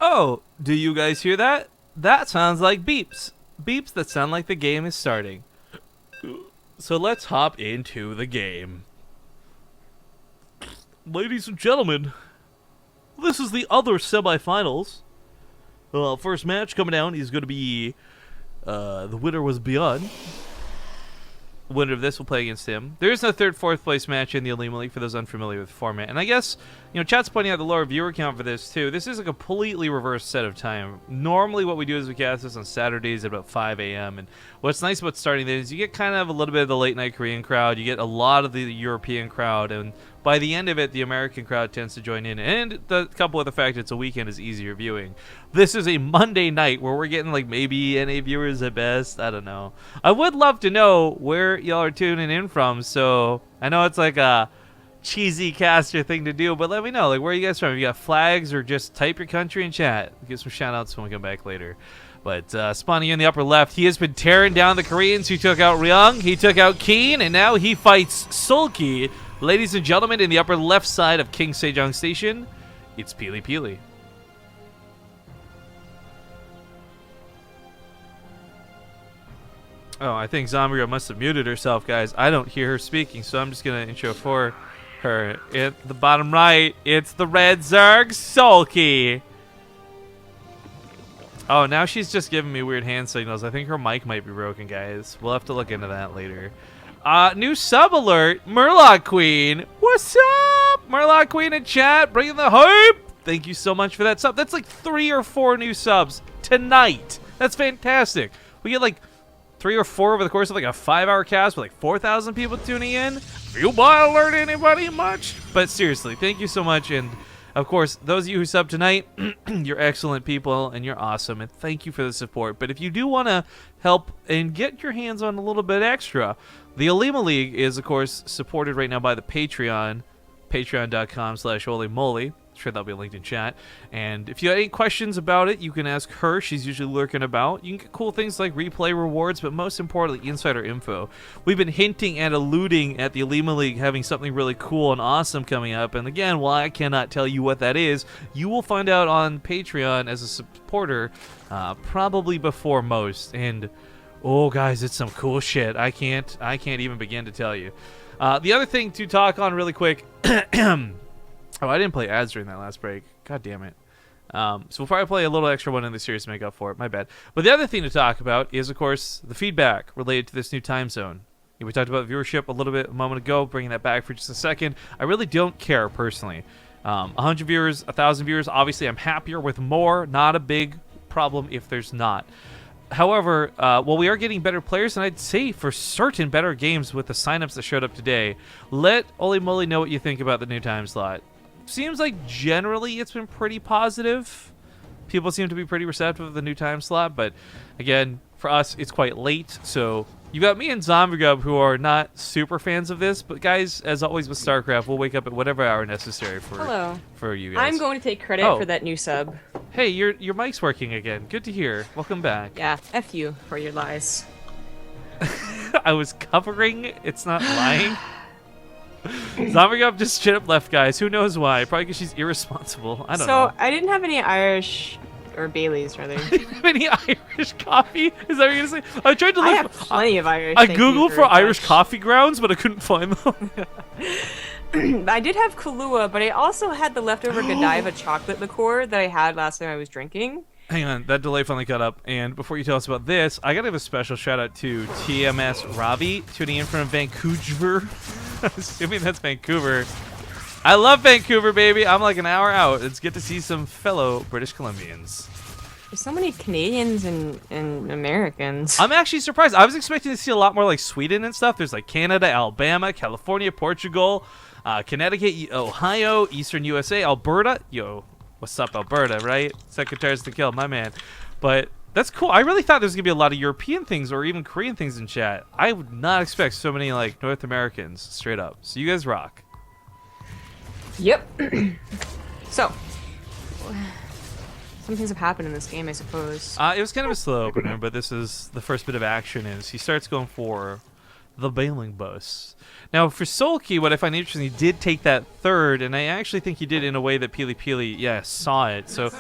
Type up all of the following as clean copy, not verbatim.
Oh, do you guys hear that? That sounds like beeps. Beeps that sound like the game is starting. So let's hop into the game. Ladies and gentlemen, this is the other semifinals. First match coming down is going to be the winner was Beyond. The winner of this will play against him. There is no third, fourth place match in the OlimoLeague for those unfamiliar with the format. And I guess, chat's pointing out the lower viewer count for this too. This is a completely reversed set of time. Normally what we do is we cast this on Saturdays at about 5 a.m. And what's nice about starting this is you get kind of a little bit of the late night Korean crowd. You get a lot of the European crowd. And by the end of it, the American crowd tends to join in. And coupled with the fact it's a weekend is easier viewing. This is a Monday night where we're getting like maybe NA viewers at best. I don't know. I would love to know where y'all are tuning in from. So I know it's like a cheesy caster thing to do, but let me know. Like, where are you guys from? If you got flags or just type your country in chat. Give some shout outs when we come back later. But spawning in the upper left, he has been tearing down the Koreans. He took out Ryung. He took out Keen. And now he fights Soulkey. Ladies and gentlemen, in the upper left side of King Sejong Station, it's PiLiPiLi. Oh, I think Zombie must have muted herself, guys. I don't hear her speaking, so I'm just going to intro for her. At the bottom right, it's the red Zerg Soulkey. Oh, now she's just giving me weird hand signals. I think her mic might be broken, guys. We'll have to look into that later. New sub alert, Murloc Queen. What's up? Murloc Queen in chat, bringing the hype. Thank you so much for that sub. That's like 3 or 4 new subs tonight. That's fantastic. We get like 3 or 4 over the course of like a 5-hour cast with like 4,000 people tuning in. You buy alert anybody much? But seriously, thank you so much. And of course, those of you who sub tonight, you're excellent people and you're awesome. And thank you for the support. But if you do want to help and get your hands on a little bit extra, the OlimoLeague is, of course, supported right now by the Patreon, patreon.com/OlimoLeague. Sure, that'll be linked in chat. And if you have any questions about it, you can ask her. She's usually lurking about. You can get cool things like replay rewards, but most importantly, insider info. We've been hinting and alluding at the OlimoLeague having something really cool and awesome coming up. And again, while I cannot tell you what that is, you will find out on Patreon as a supporter probably before most. And oh, guys, it's some cool shit. I can't even begin to tell you. The other thing to talk on really quick. Oh, I didn't play ads during that last break. God damn it. So we'll probably play a little extra one in the series to make up for it. My bad. But the other thing to talk about is, of course, the feedback related to this new time zone. We talked about viewership a little bit a moment ago, bringing that back for just a second. I really don't care, personally. 100 viewers, 1,000 viewers, obviously I'm happier with more. Not a big problem if there's not. However, while we are getting better players, and I'd say for certain better games with the signups that showed up today, let OlimoLeague know what you think about the new time slot. Seems like generally it's been pretty positive. People seem to be pretty receptive of the new time slot, but again, for us, it's quite late. So you got me and Zombigub who are not super fans of this, but guys, as always with StarCraft, we'll wake up at whatever hour necessary for you guys. I'm going to take credit for that new sub. Hey, your mic's working again. Good to hear. Welcome back. Yeah, F you for your lies. I was covering. It's not lying. Zombigub just straight up left, guys. Who knows why? Probably because she's irresponsible. I don't know. So, I didn't have any Irish, or Baileys, rather. I didn't have any Irish coffee? Is that what you're going to say? I tried to look. I have plenty of Irish. I googled for Irish coffee grounds, but I couldn't find them. I did have Kahlua, but I also had the leftover Godiva chocolate liqueur that I had last time I was drinking. Hang on, that delay finally caught up. And before you tell us about this, I gotta give a special shout out to TMS Ravi tuning in from Vancouver. Assuming that's Vancouver. I love Vancouver, baby. I'm like an hour out. It's good to see some fellow British Columbians. There's so many Canadians and Americans. I'm actually surprised. I was expecting to see a lot more like Sweden and stuff. There's like Canada, Alabama, California, Portugal, Connecticut, Ohio, Eastern USA, Alberta. Yo, what's up, Alberta, right? Secretaries to kill, my man. But that's cool. I really thought there was going to be a lot of European things or even Korean things in chat. I would not expect so many like North Americans, straight up. So you guys rock. Yep. So, some things have happened in this game, I suppose. It was kind of a slow opener, but this is the first bit of action. Is he starts going for the Bailing Bus. Now, for Soulkey, what I find interesting, he did take that third, and I actually think he did in a way that PiLiPiLi, yeah, saw it. So,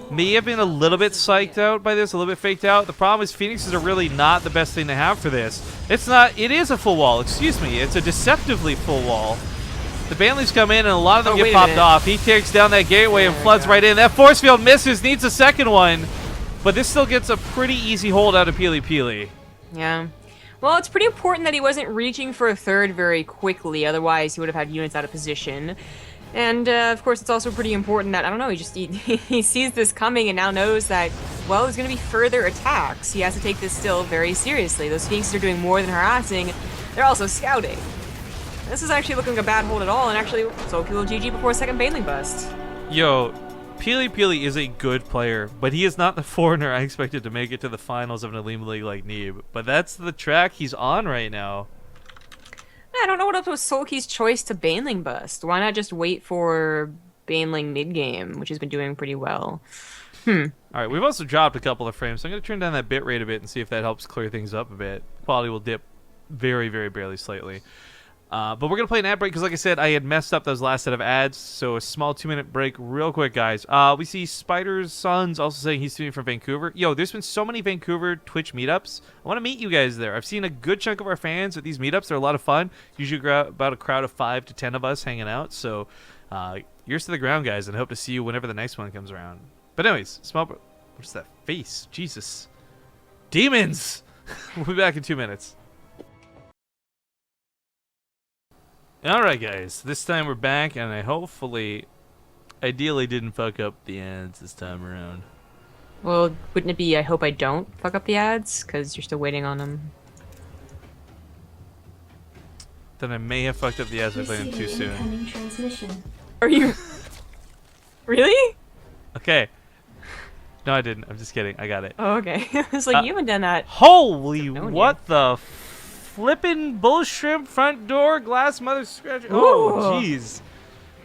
may have been a little bit psyched out by this, a little bit faked out. The problem is Phoenixes are really not the best thing to have for this. It's not, it is a full wall, excuse me. It's a deceptively full wall. The Banleys come in, and a lot of them get popped off. He takes down that gateway and floods right in. That force field misses, needs a second one. But this still gets a pretty easy hold out of PiLiPiLi. Yeah. Well, it's pretty important that he wasn't reaching for a third very quickly, otherwise he would have had units out of position. And, of course, it's also pretty important that, I don't know, he sees this coming and now knows that, well, there's going to be further attacks. He has to take this still very seriously. Those Phoenixes are doing more than harassing. They're also scouting. This is actually looking like a bad hold at all, and actually, Soulkey will GG before a second Bailing Bust. Yo, PiLiPiLi is a good player, but he is not the foreigner I expected to make it to the finals of an OlimoLeague like Neeb. But that's the track he's on right now. I don't know what up with Soulkey's choice to Bailing Bust. Why not just wait for Bailing mid-game, which has been doing pretty well? Alright, we've also dropped a couple of frames, so I'm going to turn down that bitrate a bit and see if that helps clear things up a bit. Quality will dip very, very barely slightly. But we're going to play an ad break because, like I said, I had messed up those last set of ads. So a small 2-minute break real quick, guys. We see Spider's Sons also saying he's tuning from Vancouver. Yo, there's been so many Vancouver Twitch meetups. I want to meet you guys there. I've seen a good chunk of our fans at these meetups. They're a lot of fun. Usually about a crowd of 5 to 10 of us hanging out. So ears to the ground, guys, and I hope to see you whenever the next one comes around. But anyways, what's that face? Jesus. Demons! We'll be back in 2 minutes. Alright guys, this time we're back, and I ideally didn't fuck up the ads this time around. Well, wouldn't it be I hope I don't fuck up the ads, because you're still waiting on them? Then I may have fucked up the ads by playing them too soon. Are you... Really? Okay. No, I didn't. I'm just kidding. I got it. Oh, okay. I was like, you haven't done that. Holy, what the flippin' bull shrimp front door glass mother scratcher. Oh, jeez.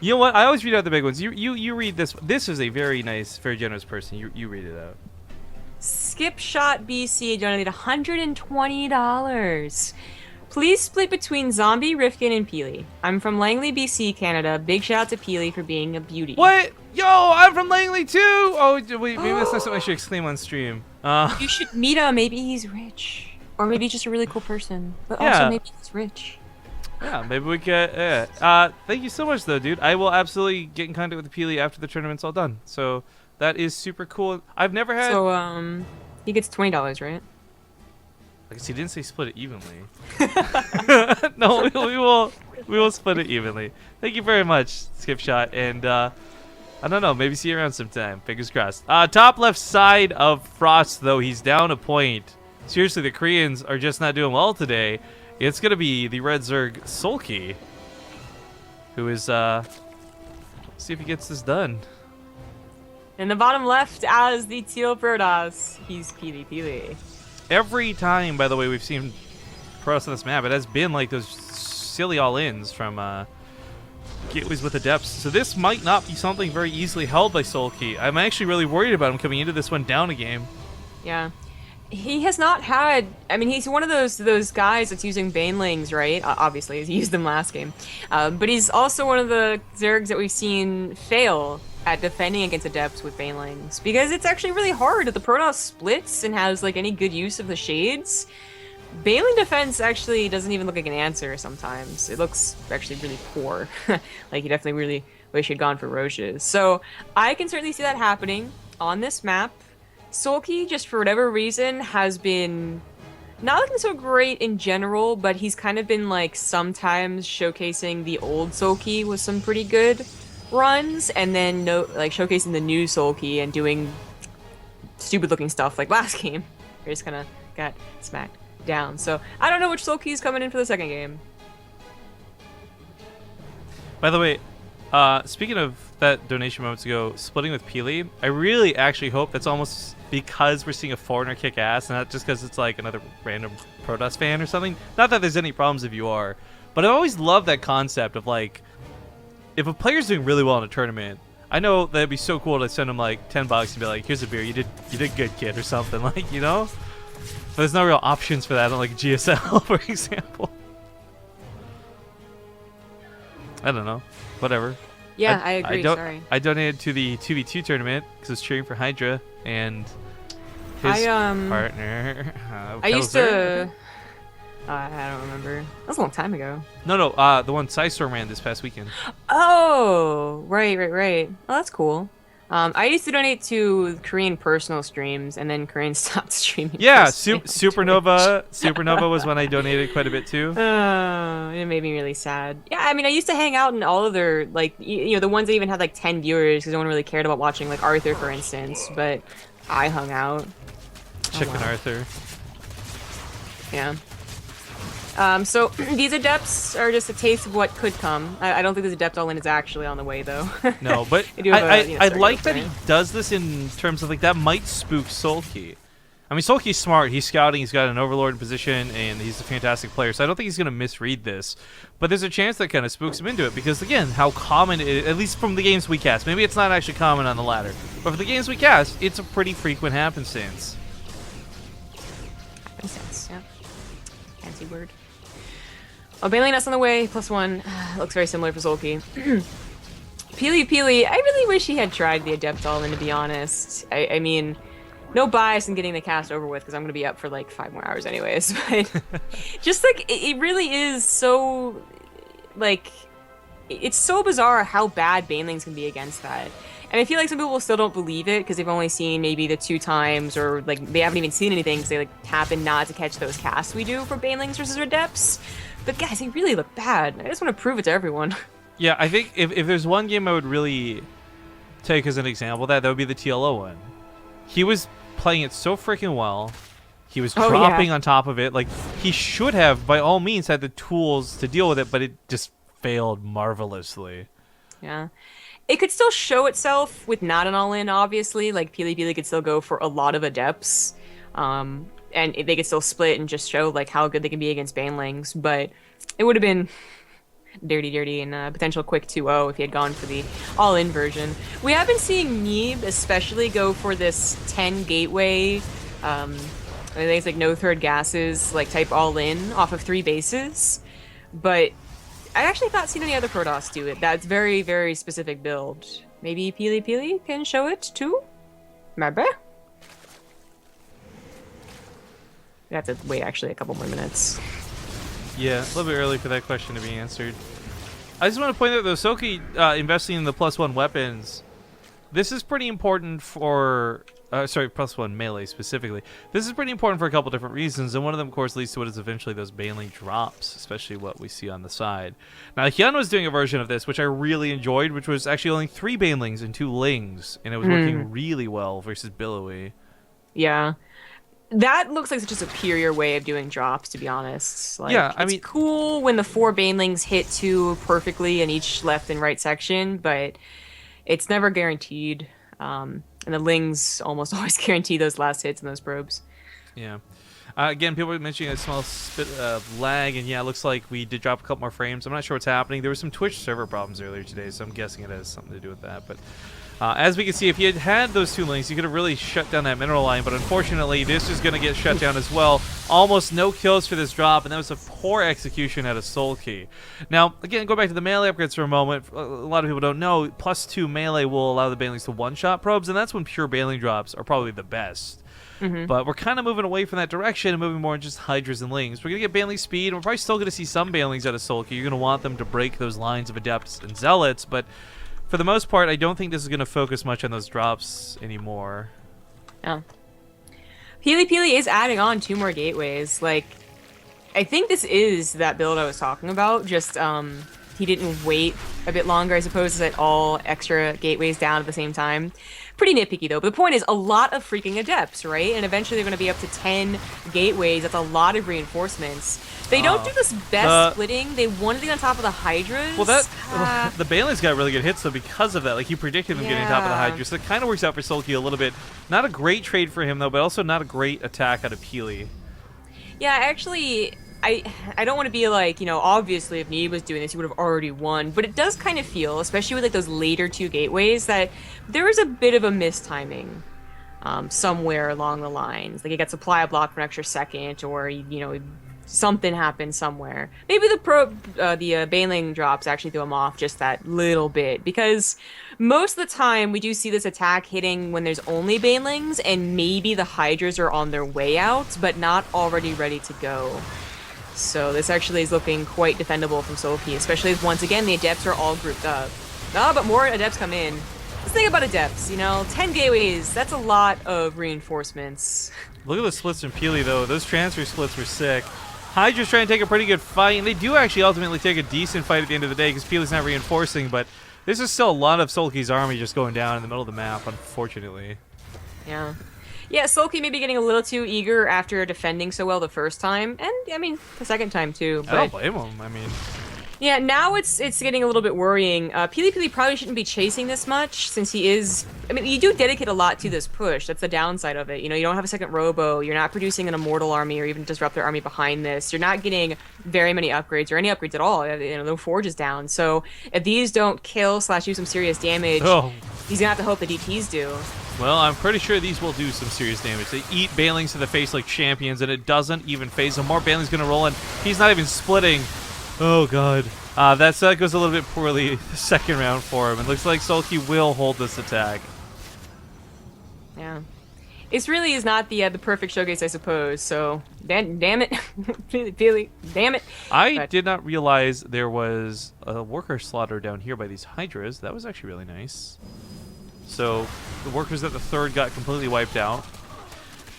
You know what? I always read out the big ones. You read this. This is a very nice, very generous person. You read it out. Skip Shot BC donated $120. Please split between Zombie, Rifkin, and Peely. I'm from Langley, BC, Canada. Big shout out to Peely for being a beauty. What? Yo, I'm from Langley too. Oh, wait, maybe that's not something I should exclaim on stream. You should meet him. Maybe he's rich. Or maybe just a really cool person. But also maybe he's rich. Yeah, maybe we get... Yeah. Thank you so much, though, dude. I will absolutely get in contact with the Peely after the tournament's all done. So that is super cool. I've never had... So, he gets $20, right? I guess he didn't say split it evenly. No, we will split it evenly. Thank you very much, Skip Shot. And, I don't know, maybe see you around sometime. Fingers crossed. Top left side of Frost, though, he's down a point. Seriously, the Koreans are just not doing well today. It's going to be the Red Zerg Soulkey, who is, let's see if he gets this done. In the bottom left, as the Teal Protoss, he's PiLiPiLi. Every time, by the way, we've seen Protoss on this map, it has been like those silly all-ins from Gateways with Adepts. So this might not be something very easily held by Soulkey. I'm actually really worried about him coming into this one down a game. Yeah. He has not had... I mean, he's one of those guys that's using Banelings, right? Obviously, he used them last game. But he's also one of the Zergs that we've seen fail at defending against Adepts with Banelings. Because it's actually really hard if the Protoss splits and has, like, any good use of the Shades. Baneling defense actually doesn't even look like an answer sometimes. It looks actually really poor. Like, you definitely really wish you'd gone for Roches. So, I can certainly see that happening on this map. Soulkey, just for whatever reason, has been not looking so great in general, but he's kind of been, like, sometimes showcasing the old Soulkey with some pretty good runs, and then, showcasing the new Soulkey and doing stupid-looking stuff like last game. He just kind of got smacked down. So, I don't know which Soulkey is coming in for the second game. By the way, speaking of that donation moments ago, splitting with Peely, I really actually hope that's almost because we're seeing a foreigner kick ass, and not just because it's like another random Protoss fan or something. Not that there's any problems if you are, but I always love that concept of, like, if a player's doing really well in a tournament, I know that'd be so cool to send him like $10 and be like, here's a beer, you did good, kid, or something, like, you know? But there's no real options for that on like GSL, for example. I don't know. Whatever. Yeah, I agree. Sorry. I donated to the 2v2 tournament because I was cheering for Hydra and his partner. I used to. I don't remember. That was a long time ago. No. The one Psystorm ran this past weekend. Oh, right. Oh, that's cool. I used to donate to Korean personal streams, and then Korean stopped streaming. Yeah, Supernova was when I donated quite a bit too. It made me really sad. Yeah, I mean, I used to hang out in all of their, like, you know, the ones that even had like 10 viewers because no one really cared about watching, like Arthur, for instance. But I hung out. Chicken Arthur. Yeah. So these adepts are just a taste of what could come. I don't think this adept all-in is actually on the way, though. No, but I like that he does this in terms of, like, that might spook Soulkey. I mean, Soulkey's smart. He's scouting. He's got an overlord position, and he's a fantastic player. So I don't think he's going to misread this. But there's a chance that kind of spooks him into it because, again, how common it is, at least from the games we cast. Maybe it's not actually common on the ladder. But for the games we cast, it's a pretty frequent happenstance. Happenstance, yeah. Fancy word. Oh, Baneling Nest on the way, +1. Looks very similar for Soulkey. PiLiPiLi, I really wish he had tried the Adept all-in, to be honest. I mean, no bias in getting the cast over with, because I'm going to be up for like 5 more hours anyways. But just like, it really is so, like, it's so bizarre how bad Banelings can be against that. And I feel like some people still don't believe it because they've only seen maybe the 2 times, or like they haven't even seen anything because they like happen not to catch those casts we do for Banelings versus Adepts. But guys, they really look bad. I just want to prove it to everyone. Yeah, I think if there's one game I would really take as an example of that would be the TLO one. He was playing it so freaking well. He was dropping on top of it. Like, he should have, by all means, had the tools to deal with it, but it just failed marvelously. Yeah. It could still show itself with not an all-in, obviously. Like, PiLiPiLi could still go for a lot of Adepts. And they could still split and just show like how good they can be against Banelings, but it would have been dirty and potential quick 2-0 if he had gone for the all-in version. We have been seeing Neeb especially go for this 10 gateway, I think it's like no third gases, like type all-in off of 3 bases, but I actually not seen any other Protoss do it. That's very, very specific build. Maybe PiLiPiLi can show it too? Maybe? We have to wait actually a couple more minutes. Yeah, a little bit early for that question to be answered. I just want to point out though, Soulkey investing in the +1 weapons. This is pretty important for +1 melee specifically. This is pretty important for a couple different reasons, and one of them, of course, leads to what is eventually those Baneling drops, especially what we see on the side. Now, Hyun was doing a version of this, which I really enjoyed, which was actually only 3 Banelings and 2 Lings, and it was working really well versus Billowy. Yeah. That looks like such a superior way of doing drops, to be honest. Like, yeah, I mean, it's cool when the 4 Banelings hit 2 perfectly in each left and right section, but it's never guaranteed. And the Lings almost always guarantee those last hits and those probes. Yeah. Again, people were mentioning a small bit of lag, and yeah, it looks like we did drop a couple more frames. I'm not sure what's happening. There were some Twitch server problems earlier today, so I'm guessing it has something to do with that. But as we can see, if you had those 2 Lings, you could have really shut down that mineral line, but unfortunately, this is going to get shut down as well. Almost no kills for this drop, and that was a poor execution out of Soulkey. Now, again, go back to the melee upgrades for a moment. A lot of people don't know, +2 melee will allow the Banelings to one-shot probes, and that's when pure Baneling drops are probably the best. But we're kind of moving away from that direction and moving more into just Hydras and Lings. We're going to get Baneling speed, and we're probably still going to see some Banelings out of Soulkey. You're going to want them to break those lines of Adepts and Zealots, but for the most part, I don't think this is going to focus much on those drops anymore. Yeah. PiLiPiLi is adding on 2 more gateways. Like, I think this is that build I was talking about, just he didn't wait a bit longer, I suppose, to set all extra gateways down at the same time. Pretty nitpicky, though. But the point is, a lot of freaking Adepts, right? And eventually they're going to be up to 10 gateways. That's a lot of reinforcements. They don't do this best splitting. They wanted to get on top of the Hydras. Well, the Banelings got really good hits, though, because of that. Like, he predicted them getting on top of the Hydras. So it kind of works out for Soulkey a little bit. Not a great trade for him, though, but also not a great attack out of Pili. Yeah, actually, I don't want to be like, you know, obviously if Neeb was doing this, he would have already won. But it does kind of feel, especially with like those later 2 gateways, that there was a bit of a mistiming somewhere along the lines. Like, he got supply blocked for an extra second, or, you know, something happened somewhere. Maybe the Baneling drops actually threw him off just that little bit, because most of the time we do see this attack hitting when there's only Banelings and maybe the Hydras are on their way out, but not already ready to go. So this actually is looking quite defendable from Soulkey, especially as once again the Adepts are all grouped up. But more Adepts come in. Let's think about Adepts, 10 gateways, that's a lot of reinforcements. Look at the splits in PiLiPiLi though. Those transfer splits were sick. Hydra's trying to take a pretty good fight, and they do actually ultimately take a decent fight at the end of the day because PiLiPiLi's not reinforcing, but this is still a lot of Soulkey's army just going down in the middle of the map, unfortunately. Yeah. Yeah, Soulkey may be getting a little too eager after defending so well the first time, and, I mean, the second time too. But, I don't blame him, I mean... Yeah, now it's getting a little bit worrying. PiLiPiLi probably shouldn't be chasing this much, since he is... I mean, you do dedicate a lot to this push. That's the downside of it. You don't have a second Robo, you're not producing an Immortal army or even Disruptor army behind this. You're not getting very many upgrades or any upgrades at all. No Forge is down. So if these don't kill / do some serious damage, he's gonna have to hope the DTs do. Well, I'm pretty sure these will do some serious damage. They eat Banelings to the face like champions, and it doesn't even phase him. More Banelings gonna roll in. He's not even splitting. Oh, God. That goes a little bit poorly the second round for him. It looks like Soulkey will hold this attack. Yeah. It really is not the perfect showcase, I suppose, so damn it. PiLiPiLi, damn it. I did not realize there was a worker slaughter down here by these Hydras. That was actually really nice. So the workers at the third got completely wiped out.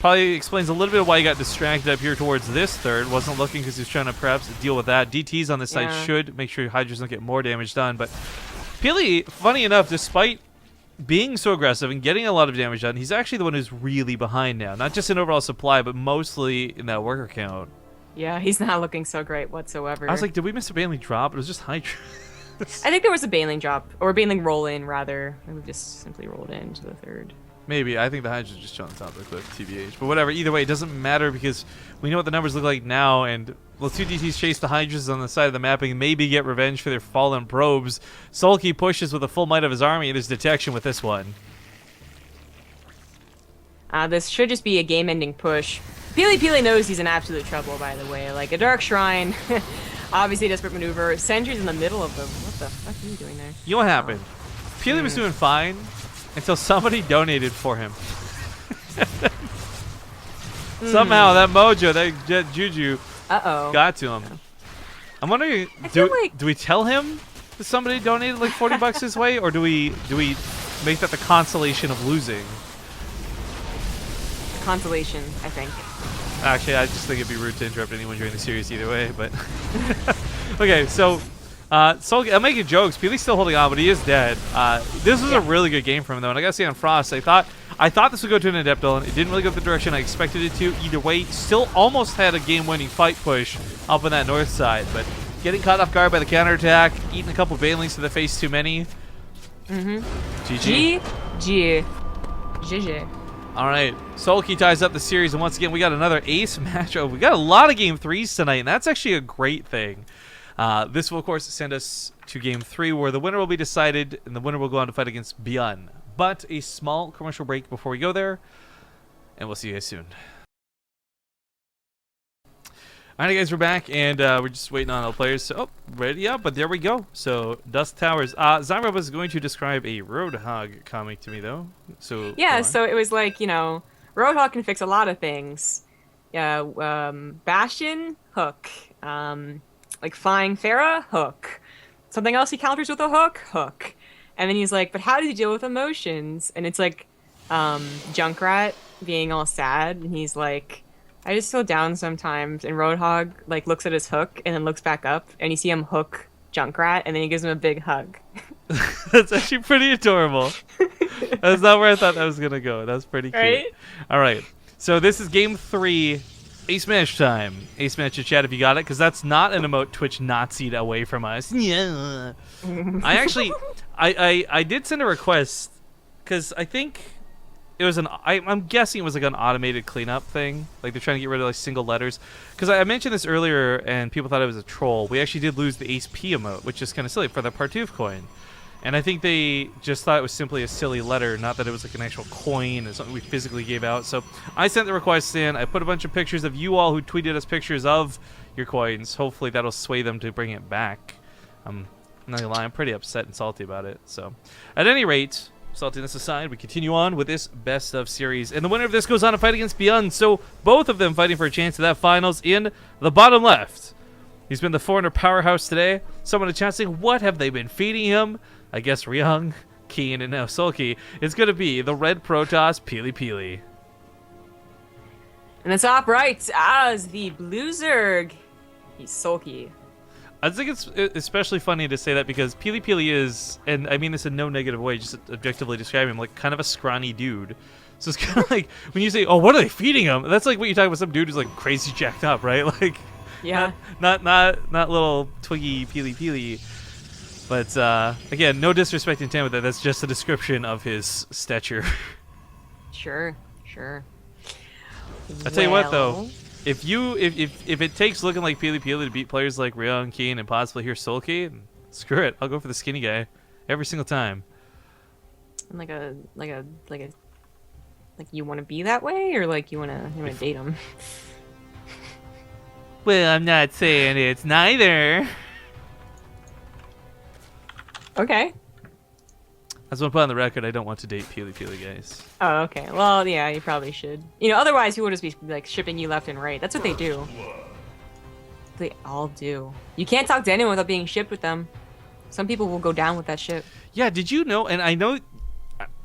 Probably explains a little bit of why he got distracted up here towards this third. Wasn't looking because he was trying to perhaps deal with that. DTs on this side should make sure Hydras don't get more damage done. But PiLiPiLi, funny enough, despite being so aggressive and getting a lot of damage done, he's actually the one who's really behind now. Not just in overall supply, but mostly in that worker count. Yeah, he's not looking so great whatsoever. I was like, did we miss a Baneling drop? It was just Hydra. I think there was a Baneling drop, or a Baneling roll-in, rather. We just simply rolled into the third. Maybe. I think the Hydra's just on top of the cliff, TBH. But whatever. Either way, it doesn't matter because we know what the numbers look like now, and well, 2 DTs chase the Hydras on the side of the mapping and maybe get revenge for their fallen probes. Soulkey pushes with the full might of his army, and there's detection with this one. This should just be a game-ending push. PiLiPiLi knows he's in absolute trouble, by the way. Like, a Dark Shrine, obviously desperate maneuver. Sentry's in the middle of them. What the fuck are you doing there? You know what happened? PiLiPiLi was doing fine until somebody donated for him. Somehow that mojo, that juju got to him. I'm wondering, do we tell him that somebody donated like 40 bucks his way, or do we make that the consolation of losing? Consolation, I think. Actually, I just think it'd be rude to interrupt anyone during the series either way, but... Okay, so... Soulkey, I'm making jokes. PiLiPiLi's still holding on, but he is dead. This was a really good game for him, though, and I gotta say on Frost, I thought this would go to an Adept Duel, and it didn't really go the direction I expected it to. Either way, still almost had a game-winning fight push up on that north side, but getting caught off guard by the counterattack, eating a couple Banelings to the face too many. GG. GG. All right, Soulkey ties up the series, and once again, we got another ace matchup. We got a lot of Game 3s tonight, and that's actually a great thing. This will, of course, send us to Game 3, where the winner will be decided, and the winner will go on to fight against Bjorn. But a small commercial break before we go there, and we'll see you guys soon. Alright, guys, we're back, and we're just waiting on all players. So, ready up, but there we go. So, Dusk Towers. Zyra was going to describe a Roadhog comic to me, though. So yeah, so it was like, Roadhog can fix a lot of things. Bastion, hook. Like Flying Pharah, hook. Something else he counters with a hook, hook. And then he's like, but how does he deal with emotions? And it's like Junkrat being all sad, and he's like, I just feel down sometimes. And Roadhog like looks at his hook and then looks back up, and you see him hook Junkrat, and then he gives him a big hug. That's actually pretty adorable. That's not where I thought that was gonna go. That's pretty cute. Right? All right, so this is Game 3. Ace Match time. Ace Match to chat if you got it, because that's not an emote Twitch Nazi'd away from us. Yeah. I actually, I did send a request, because I think it was I'm guessing it was like an automated cleanup thing. Like they're trying to get rid of like single letters. Because I mentioned this earlier, and people thought it was a troll. We actually did lose the Ace P emote, which is kind of silly for the Partouf coin. And I think they just thought it was simply a silly letter, not that it was like an actual coin or something we physically gave out. So I sent the request in. I put a bunch of pictures of you all who tweeted us pictures of your coins. Hopefully that'll sway them to bring it back. I'm not gonna lie, I'm pretty upset and salty about it. So at any rate, saltiness aside, we continue on with this best of series. And the winner of this goes on to fight against Beyond. So both of them fighting for a chance to that finals in the bottom left. He's been the foreigner powerhouse today. Someone in chat saying, what have they been feeding him? I guess Ryung, Keen, and now Soulkey. It's going to be the red Protoss PiLiPiLi. And the top right as the blue Zerg, he's Soulkey. I think it's especially funny to say that because PiLiPiLi is, and I mean this in no negative way, just objectively describing him, like kind of a scrawny dude. So it's kind of like when you say, "Oh, what are they feeding him?" That's like what you're talking about some dude who's like crazy jacked up, right? Like, yeah, not little twiggy PiLiPiLi. But again, no disrespecting to him with that. That's just a description of his stature. Sure. I tell you what, though, if it takes looking like PiLiPiLi to beat players like Ryung, Keen, and possibly here Soulkey, screw it. I'll go for the skinny guy every single time. Like you want to be that way, or like you want to date him? Well, I'm not saying it's neither. Okay. I just want to put on the record I don't want to date PiLiPiLi, guys. Oh, okay. Well, yeah, you probably should. You know, otherwise people would just be like shipping you left and right. That's what they do. They all do. You can't talk to anyone without being shipped with them. Some people will go down with that ship. Yeah, did you know, and I know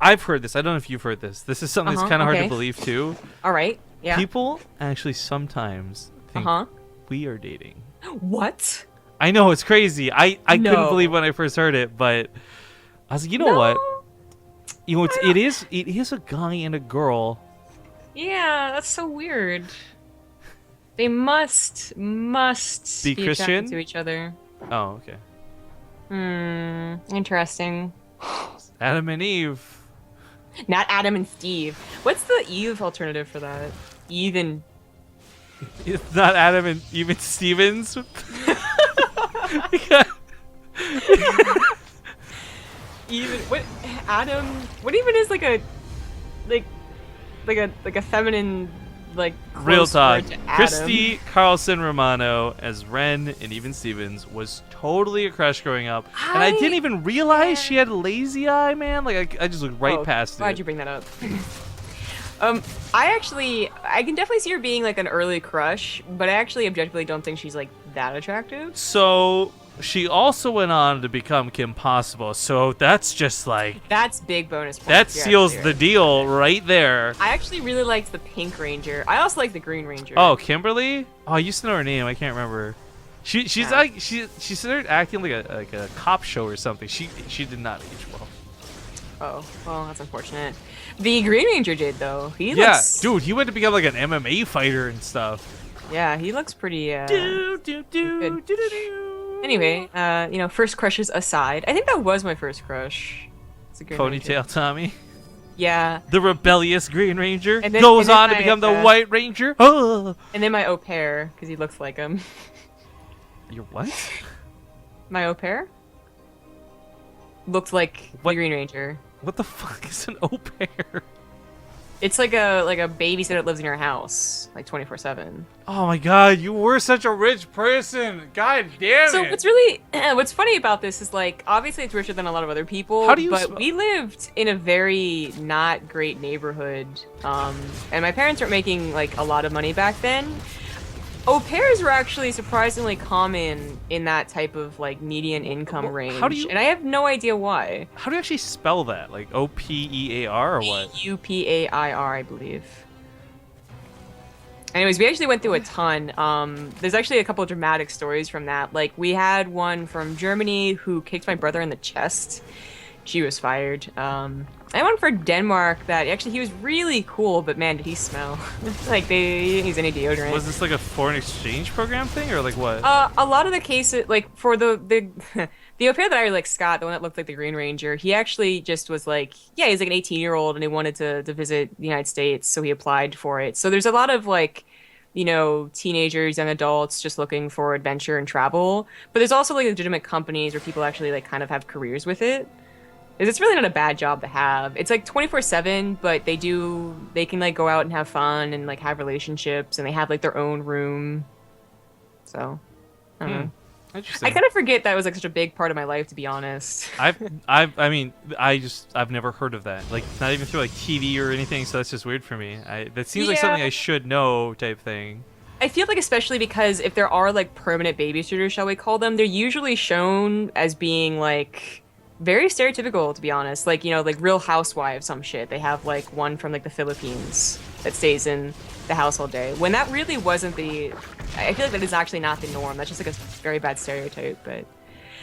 I've heard this. I don't know if you've heard this. This is something that's kind of hard to believe, too. All right. Yeah. People actually sometimes think we are dating. What? I know, it's crazy. I couldn't believe when I first heard it, but I was like, you know what? You know, it is a guy and a girl. Yeah, that's so weird. They must be Christian to each other. Oh, okay. Interesting. Adam and Eve. Not Adam and Steve. What's the Eve alternative for that? Eve and... It's not Adam and Eve and Stevens. Even what Adam? What even is like a feminine like real talk? word to Christy Carlson Romano as Ren and Even Stevens was totally a crush growing up, and I didn't even realize she had a lazy eye, man. Like I just looked right past it. Why'd you bring that up? I can definitely see her being like an early crush, but I actually objectively don't think she's like that attractive. So she also went on to become Kim Possible, so that's just like... That's big bonus points. That seals the deal right there. I actually really liked the Pink Ranger. I also like the Green Ranger. Oh, Kimberly? Oh, I used to know her name. I can't remember. She's like she started acting like a cop show or something. She did not age well. Oh, well, that's unfortunate. The Green Ranger did though. He looks... dude, he went to become like an MMA fighter and stuff. Yeah, he looks pretty Anyway, first crushes aside, I think that was my first crush. Ponytail Tommy. Yeah. The rebellious Green Ranger and then, goes on to become the White Ranger. Oh. And then my au pair, because he looks like him. Your what? My au pair? Looked like the Green Ranger. What the fuck is an au pair? It's like a babysitter that lives in your house, like 24/7. Oh my god, you were such a rich person. God damn it. So what's funny about this is like, obviously it's richer than a lot of other people, but we lived in a very not great neighborhood. And my parents weren't making like a lot of money back then. Au pairs were actually surprisingly common in that type of like median income range, and I have no idea why. How do you actually spell that? Like O-P-E-A-R or what? U-P-A-I-R, I believe. Anyways, we actually went through a ton. There's actually a couple of dramatic stories from that. Like, we had one from Germany who kicked my brother in the chest. She was fired. I went for Denmark that actually he was really cool, but man, did he smell. Like, he didn't use any deodorant. Was this like a foreign exchange program thing or like what? A lot of the cases, like for the au pair that I really like, Scott, the one that looked like the Green Ranger, he actually just was like, yeah, he's like an 18-year-old and he wanted to visit the United States, so he applied for it. So there's a lot of like, teenagers, young adults just looking for adventure and travel. But there's also like legitimate companies where people actually like kind of have careers with it. It's really not a bad job to have. It's like 24/7, but they can like go out and have fun and like have relationships, and they have like their own room. So, I don't know. Interesting. I kind of forget that was like such a big part of my life, to be honest. I mean, I've never heard of that. Like, not even through like TV or anything. So that's just weird for me. That seems like something I should know, type thing. I feel like especially because if there are like permanent babysitters, shall we call them, they're usually shown as being like very stereotypical, to be honest. Like, you know, like Real Housewives, some shit. They have like one from like the Philippines that stays in the house all day. When that really wasn't the... I feel like that is actually not the norm. That's just like a very bad stereotype, but...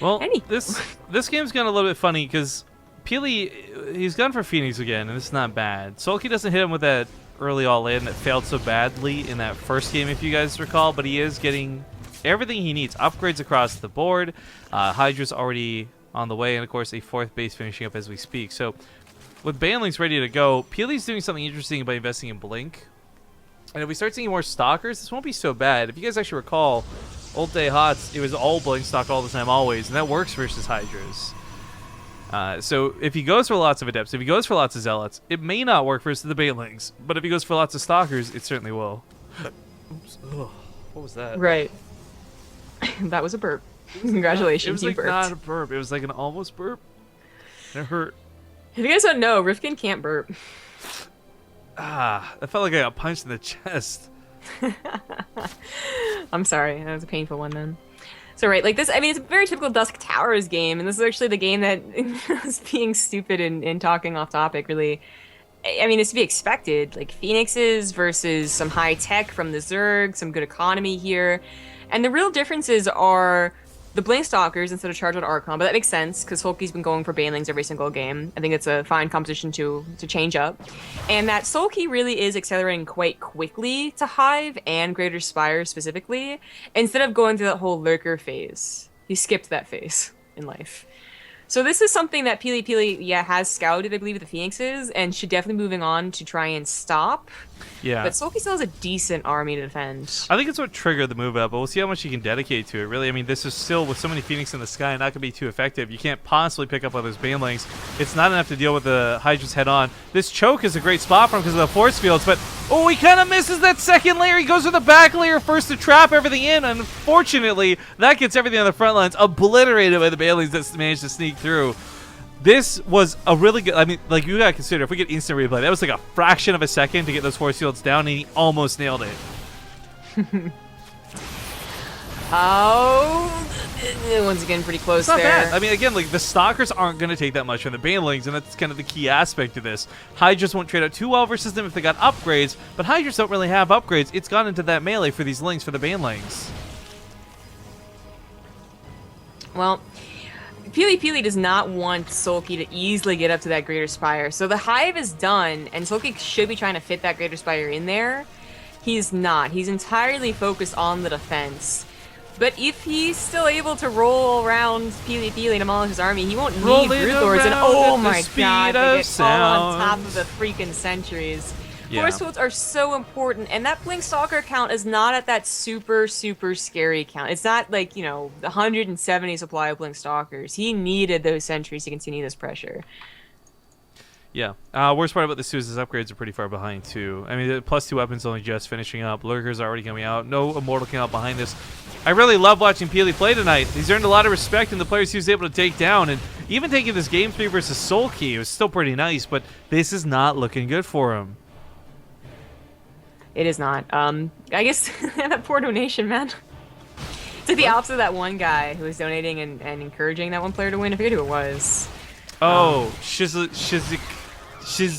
Well, this game's gotten a little bit funny because PiLiPiLi, he's gone for Phoenix again, and it's not bad. Soulkey doesn't hit him with that early all-in that failed so badly in that first game, if you guys recall, but he is getting everything he needs. Upgrades across the board. Hydra's already on the way, and of course a 4th base finishing up as we speak. So with Banlings ready to go, PiLiPiLi's doing something interesting by investing in Blink. And if we start seeing more Stalkers, this won't be so bad. If you guys actually recall, Old Day Hots, it was all Blink Stalk all the time, always, and that works versus Hydras. So if he goes for lots of Adepts, if he goes for lots of Zealots, it may not work versus the Banelings. But if he goes for lots of Stalkers, it certainly will. Oops. Ugh. What was that? Right. That was a burp. Congratulations, it was you like burped. not a burp. It was like an almost burp. And it hurt. If you guys don't know, Rifkin can't burp. I felt like I got punched in the chest. I'm sorry, that was a painful one then. So right, like this, I mean, it's a very typical Dusk Towers game, and this is actually the game that is being stupid and talking off topic, really. I mean, it's to be expected. Like, Phoenixes versus some high tech from the Zerg, some good economy here. And the real differences are the Blink Stalkers instead of Charged Archon, but that makes sense because Soulkey's been going for Banelings every single game. I think it's a fine composition to change up. And that Soulkey really is accelerating quite quickly to Hive and Greater Spire specifically, instead of going through that whole Lurker phase. He skipped that phase in life. So this is something that PiLiPiLi, has scouted, I believe, with the Phoenixes, and should definitely moving on to try and stop. Yeah. But Soulkey still has a decent army to defend. I think it's what triggered the move up, but we'll see how much you can dedicate to it. Really, I mean, this is still, with so many Phoenix in the sky, not going to be too effective. You can't possibly pick up others Banelings. It's not enough to deal with the Hydra's head on. This choke is a great spot for him because of the force fields, but oh, he kind of misses that second layer. He goes for the back layer first to trap everything in. Unfortunately, that gets everything on the front lines obliterated by the Banelings that managed to sneak through. This was a really good, I mean, like, you gotta consider, if we get instant replay, that was like a fraction of a second to get those force fields down, and he almost nailed it. Once again, pretty close it's not there. bad. I mean, again, like, the Stalkers aren't going to take that much from the Banelings, and that's kind of the key aspect of this. Hydras won't trade out too well versus them if they got upgrades, but Hydras don't really have upgrades. It's gone into that melee for these links for the Banelings. Well, PiLiPiLi does not want Soulkey to easily get up to that Greater Spire. So the Hive is done, and Soulkey should be trying to fit that Greater Spire in there. He's not. He's entirely focused on the defense. But if he's still able to roll around PiLiPiLi and demolish his army, he won't need Brood Lords. And oh my god, they get all on top of the freaking sentries. Yeah. Force fields are so important, and that Blink Stalker count is not at that super, super scary count. It's not like, the 170 supply of Blink Stalkers. He needed those sentries to continue this pressure. Yeah. Worst part about this too is his upgrades are pretty far behind too. I mean, the +2 weapons only just finishing up. Lurkers already coming out. No Immortal count behind this. I really love watching PiLiPiLi play tonight. He's earned a lot of respect in the players he was able to take down, and even taking this game 3 versus Soulkey, it was still pretty nice, but this is not looking good for him. It is not. I guess that poor donation, man. It's like the opposite of that one guy who was donating and encouraging that one player to win. I forget who it was. Oh,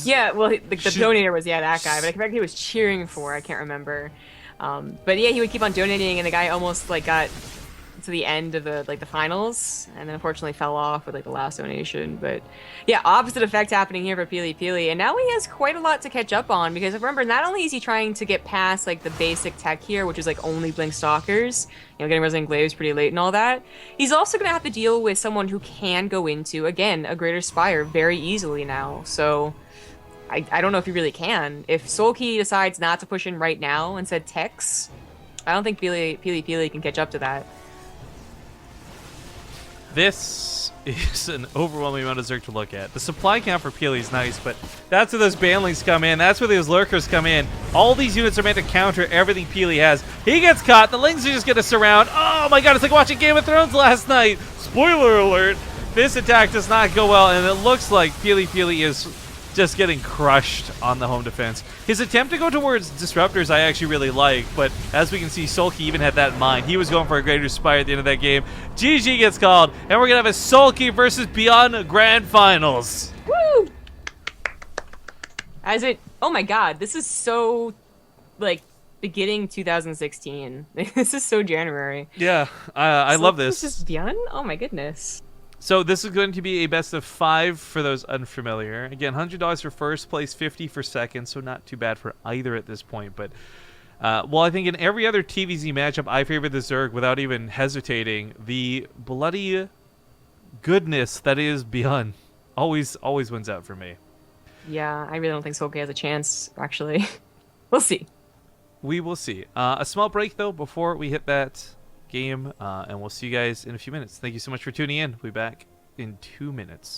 yeah, well, the donator was, that guy, but I forget who he was cheering for. I can't remember. But yeah, he would keep on donating, and the guy almost got to the end of the finals, and then unfortunately fell off with the last donation. But yeah, opposite effect happening here for PiLiPiLi, and now he has quite a lot to catch up on, because remember, not only is he trying to get past the basic tech here, which is only Blink Stalkers, getting Resident Glaives pretty late and all that, he's also gonna have to deal with someone who can go into, again, a Greater Spire very easily now. So I don't know if he really can. If Soulkey decides not to push in right now and said techs, I don't think PiLiPiLi can catch up to that. This is an overwhelming amount of Zerg to look at. The supply count for PiLiPiLi is nice, but that's where those banlings come in. That's where those lurkers come in. All these units are meant to counter everything PiLiPiLi has. He gets caught. The lings are just going to surround. Oh my god, it's like watching Game of Thrones last night. Spoiler alert. This attack does not go well, and it looks like PiLiPiLi is just getting crushed on the home defense. His attempt to go towards disruptors I actually really like, but as we can see, Soulkey even had that in mind. He was going for a greater spire at the end of that game. GG gets called, and we're going to have a Soulkey versus Beyond Grand Finals. Woo! Oh my god, this is so, like, beginning 2016. This is so January. Yeah, I love this. This is Beyond? Oh my goodness. So this is going to be a best of 5 for those unfamiliar. Again, $100 for first place, 50 for second, so not too bad for either at this point. But, well, I think in every other TvZ matchup, I favor the Zerg without even hesitating. The bloody goodness that is Beyond always wins out for me. Yeah, I really don't think Soulkey has a chance, actually. We'll see. We will see. A small break, though, before we hit that game, and we'll see you guys in a few minutes. Thank you so much for tuning in. We'll be back in 2 minutes.